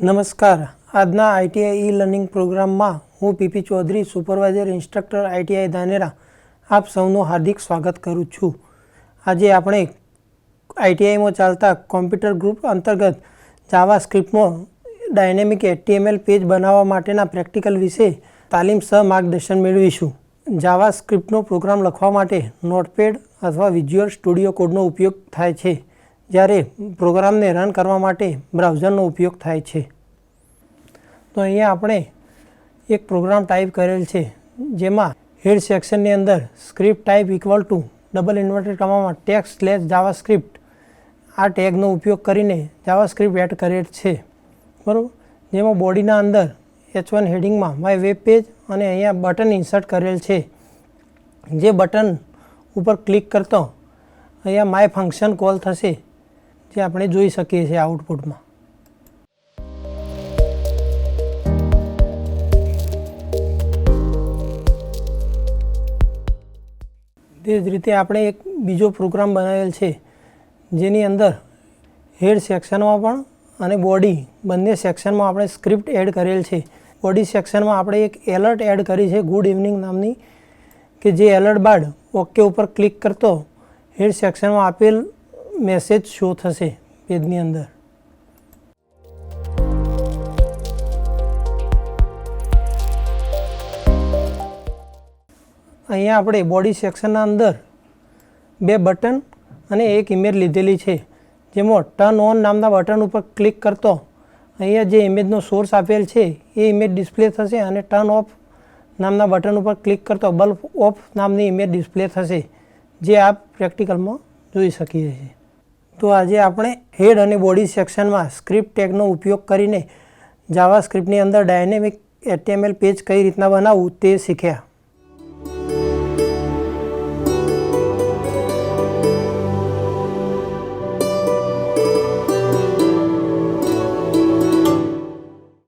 નમસ્કાર. આજના આઈટીઆઈ ઈ લર્નિંગ પ્રોગ્રામમાં હું PP Chaudhary, supervisor instructor ITI Dhanera, આપ સૌનું હાર્દિક સ્વાગત કરું છું. આજે આપણે આઈટીઆઈમાં ચાલતા કોમ્પ્યુટર ગ્રુપ અંતર્ગત જાવાસ્ક્રિપ્ટમાં ડાયનેમિક એચટીએમએલ પેજ બનાવવા માટેના પ્રેક્ટિકલ વિશે તાલીમ સહ માર્ગદર્શન મેળવીશું. જાવાસ્ક્રિપ્ટનો પ્રોગ્રામ લખવા માટે નોટપેડ અથવા વિઝ્યુઅલ સ્ટુડિયો કોડનો ઉપયોગ થાય છે, જ્યારે પ્રોગ્રામને રન કરવા માટે બ્રાઉઝરનો ઉપયોગ થાય છે. તો અહીંયા આપણે એક પ્રોગ્રામ ટાઈપ કરેલ છે, જેમાં હેડ સેક્શનની અંદર script type equal to double inverted કમામાં ટેક્સ્ટ/જાવાસ્ક્રિપ્ટ આ ટેગનો ઉપયોગ કરીને જાવાસ્ક્રિપ્ટ એડ કરેલ છે, બરાબર. જેમાં બોડીના અંદર H1 હેડિંગમાં માય વેબ પેજ અને અહીંયા બટન ઇન્સર્ટ કરેલ છે. જે બટન ઉપર ક્લિક કરતો અહીંયા માય ફંક્શન કોલ થશે, જે આપણે જોઈ શકીએ છીએ આઉટપુટમાં. તે જ રીતે આપણે એક બીજો પ્રોગ્રામ બનાવેલ છે, જેની અંદર હેડ સેક્શનમાં પણ અને બોડી બંને સેક્શનમાં આપણે સ્ક્રિપ્ટ એડ કરેલ છે. બોડી સેક્શનમાં આપણે એક એલર્ટ એડ કરી છે, ગુડ ઇવનિંગ નામની, કે જે એલર્ટ બાદ ઓકે ઉપર ક્લિક કરતો હેડ સેક્શનમાં આપેલ મેસેજ શો થશે પેજની અંદર. અહીંયા આપણે બોડી સેક્શનના અંદર બે બટન અને એક ઇમેજ લીધેલી છે, જેમાં ટર્ન ઓન નામના બટન ઉપર ક્લિક કરતો અહીંયા જે ઇમેજનો સોર્સ આપેલ છે એ ઇમેજ ડિસ્પ્લે થશે, અને ટર્ન ઓફ નામના બટન ઉપર ક્લિક કરતો બલ્બ ઓફ નામની ઇમેજ ડિસ્પ્લે થશે, જે આપ પ્રેક્ટિકલમાં જોઈ શકીએ છીએ. તો આજે આપણે હેડ અને બોડી સેક્શનમાં સ્ક્રિપ્ટ ટેગનો ઉપયોગ કરીને જાવાસ્ક્રિપ્ટની અંદર ડાયનેમિક એચટીએમએલ પેજ કઈ રીતના બનાવવું તે શીખ્યા.